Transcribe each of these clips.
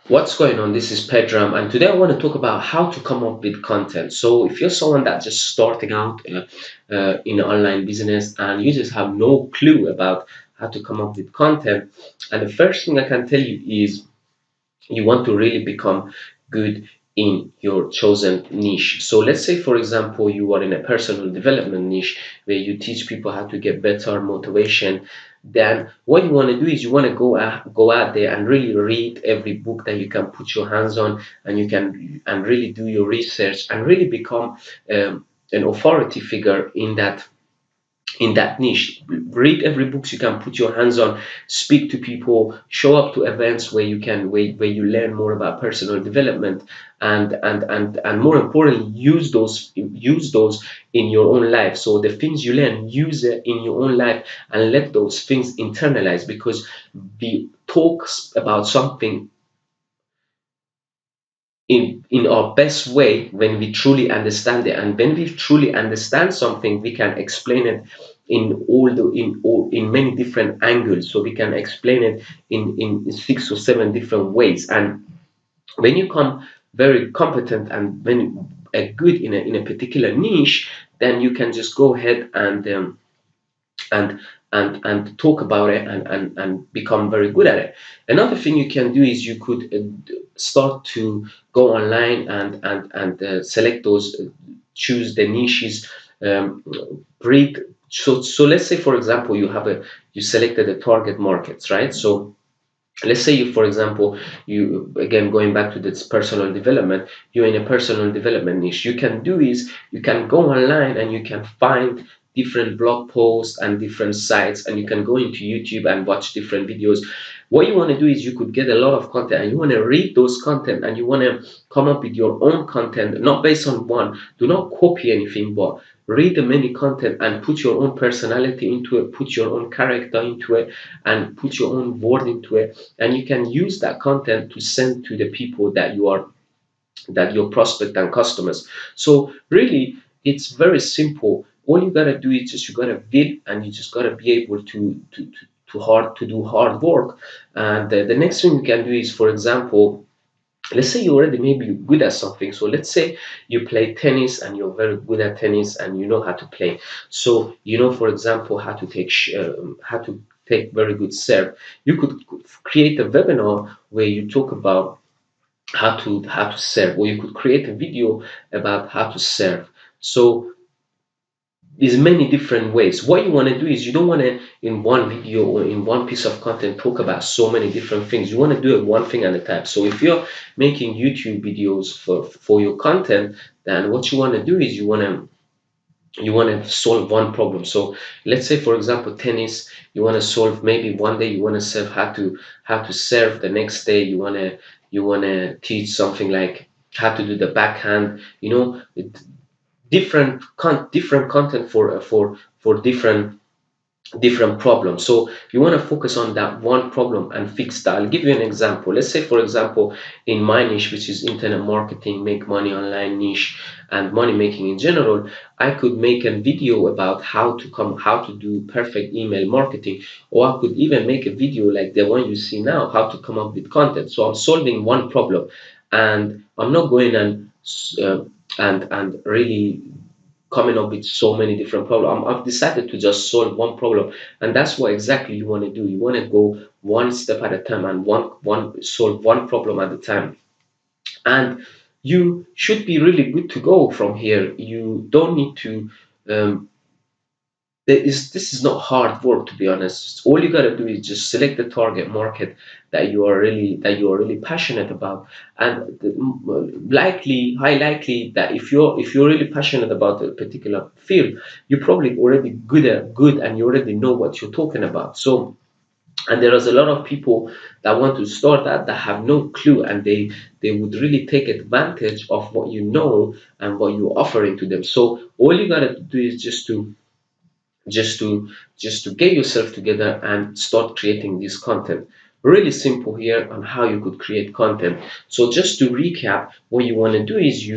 What's going on? This is Pedram, and today I want to talk about how to come up with content. So, if you're someone that's just starting out in online business and you just have no clue about how to come up with content, and the first thing I can tell you is you want to really become good in your chosen niche. So let's say, for example, you are in a personal development niche where you teach people how to get better motivation. Then what you want to do is you want to go out there and really read every book that you can put your hands on, and you can and really do your research and really become an authority figure in that niche. Read every book you can put your hands on, speak to people, show up to events where where you learn more about personal development, and more importantly, use those in your own life. So the things you learn, use it in your own life and let those things internalize, because we talk about something in our best way when we truly understand it, and when we truly understand something we can explain it in many different angles. So we can explain it in 6 or 7 different ways. And when you come very competent and when good in a particular niche, then you can just go ahead and and talk about it and become very good at it. Another thing you can do is you could start to go online and select those, choose the niches, um, breed. So let's say, for example, you selected the target markets, right? So let's say you, for example, you, again going back to this personal development, you're in a personal development niche. You can do is you can go online and you can find different blog posts and different sites, and you can go into YouTube and watch different videos. What you want to do is you could get a lot of content and you want to read those content and you want to come up with your own content, not based on one. Do not copy anything, but read the many content and put your own personality into it, put your own character into it, and put your own word into it, and you can use that content to send to the people that your prospect and customers. So really, it's very simple. All you gotta do is just you gotta bid, and you just gotta be able to do hard work. And the next thing you can do is, for example, let's say you already maybe good at something. So let's say you play tennis and you're very good at tennis and you know how to play. So you know, for example, how to take very good serve. You could create a webinar where you talk about how to serve, or you could create a video about how to serve. So there's many different ways. What you want to do is you don't want to in one video or in one piece of content talk about so many different things. You want to do it one thing at a time. So if you're making YouTube videos for your content, then what you want to do is you want to solve one problem. So let's say, for example, tennis, you want to solve, maybe one day you want to serve how to serve, the next day you want to teach something like how to do the backhand, different content for different problems. So you want to focus on that one problem and fix that. I'll give you an example. Let's say, for example, in my niche, which is internet marketing, make money online niche, and money making in general, I could make a video about how to do perfect email marketing, or I could even make a video like the one you see now, how to come up with content. So I'm solving one problem, and I'm not going uh, and really coming up with so many different problems. I've decided to just solve one problem, and that's what exactly you want to do. You want to go one step at a time and one solve one problem at a time, and you should be really good to go from here. You don't need to. This is not hard work, to be honest. All you gotta do is just select the target market that you are really passionate about, and high likely that if you're really passionate about a particular field, you're probably already good and you already know what you're talking about. So, and there is a lot of people that want to start that have no clue, and they would really take advantage of what you know and what you're offering to them. So all you gotta do is just to just to get yourself together and start creating this content. Really simple here on how you could create content. So just to recap, what you want to do is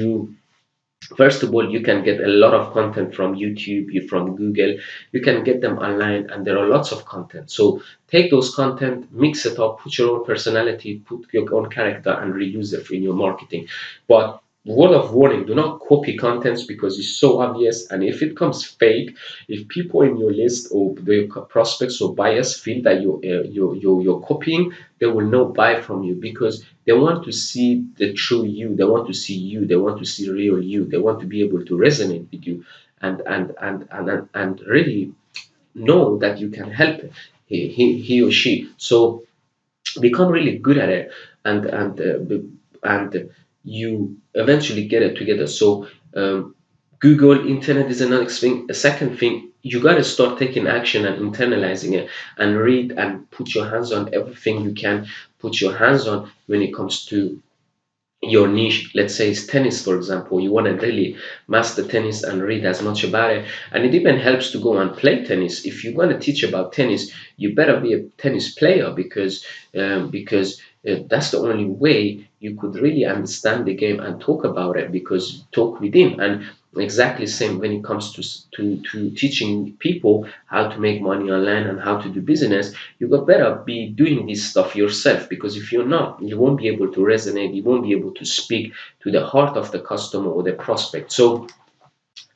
First of all, you can get a lot of content from YouTube, from Google. You can get them online, and there are lots of content. So take those content, mix it up, put your own personality, put your own character, and reuse it in your marketing. But word of warning: do not copy contents because it's so obvious. And if it comes fake, if people in your list or the prospects or buyers feel that you're copying, they will not buy from you because they want to see the true you. They want to see you. They want to see real you. They want to be able to resonate with you, and really know that you can help he or she. So become really good at it, and you eventually get it together. So Google, internet is another thing. A second thing, you got to start taking action and internalizing it, and read and put your hands on everything you can put your hands on when it comes to your niche. Let's say it's tennis, for example. You want to really master tennis and read as much about it. And it even helps to go and play tennis. If you want to teach about tennis, you better be a tennis player because that's the only way you could really understand the game and talk about it, because talk within. And exactly same when it comes to teaching people how to make money online and how to do business. You got better be doing this stuff yourself, because if you're not, you won't be able to resonate, you won't be able to speak to the heart of the customer or the prospect. So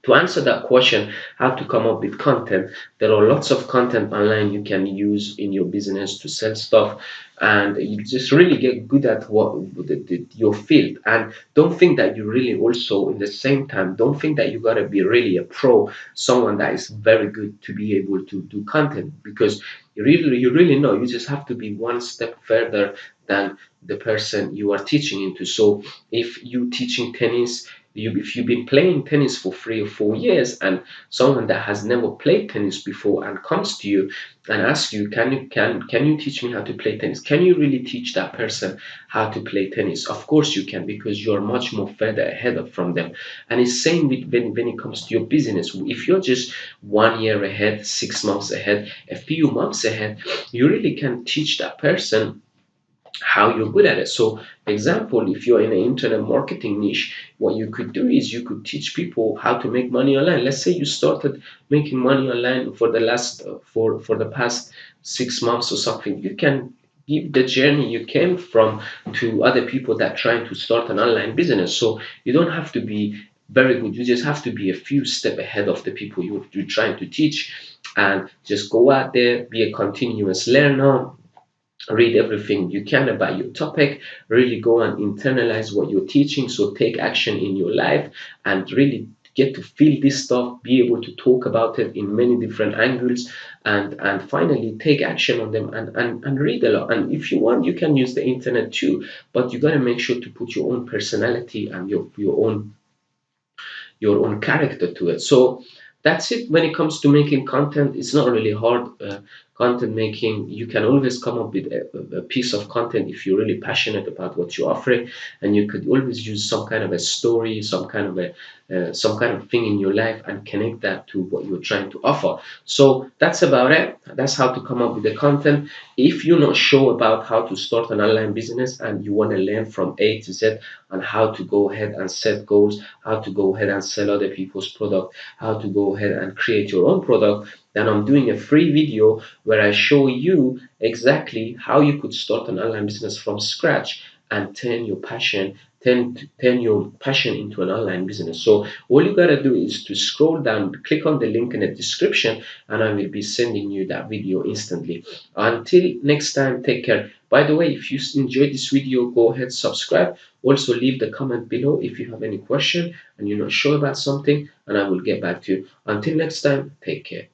to answer that question, how to come up with content, there are lots of content online you can use in your business to sell stuff, and you just really get good at your field. And don't think that you really also, in the same time, don't think that you got to be really a pro, someone that is very good to be able to do content, because you really know you just have to be one step further than the person you are teaching into. So if you teaching tennis, if you've been playing tennis for 3 or 4 years, and someone that has never played tennis before and comes to you and asks you, can you teach me how to play tennis? Can you really teach that person how to play tennis? Of course you can, because you're much more further ahead from them. And it's same with when it comes to your business. If you're just 1 year ahead, 6 months ahead, a few months ahead, you really can teach that person how you're good at it. So, example, if you're in an internet marketing niche, what you could do is you could teach people how to make money online. Let's say you started making money online for the last for the past 6 months or something. You can give the journey you came from to other people that trying to start an online business. So you don't have to be very good. You just have to be a few steps ahead of the people you're trying to teach, and just go out there, be a continuous learner, read everything you can about your topic, really go and internalize what you're teaching. So take action in your life and really get to feel this stuff, be able to talk about it in many different angles, and finally take action on them, and read a lot. And if you want, you can use the internet too, but you got to make sure to put your own personality and your own character to it. So that's it. When it comes to making content, it's not really hard. Content making, you can always come up with a piece of content if you're really passionate about what you're offering, and you could always use some kind of a story, some kind of thing in your life, and connect that to what you're trying to offer. So that's about it. That's how to come up with the content. If you're not sure about how to start an online business and you want to learn from A to Z on how to go ahead and set goals, how to go ahead and sell other people's product, how to go ahead and create your own product, then I'm doing a free video where I show you exactly how you could start an online business from scratch and turn your passion into an online business. So all you gotta do is to scroll down, click on the link in the description, and I will be sending you that video instantly. Until next time, take care. By the way, if you enjoyed this video, go ahead, subscribe. Also leave the comment below if you have any question and you're not sure about something, and I will get back to you. Until next time, take care.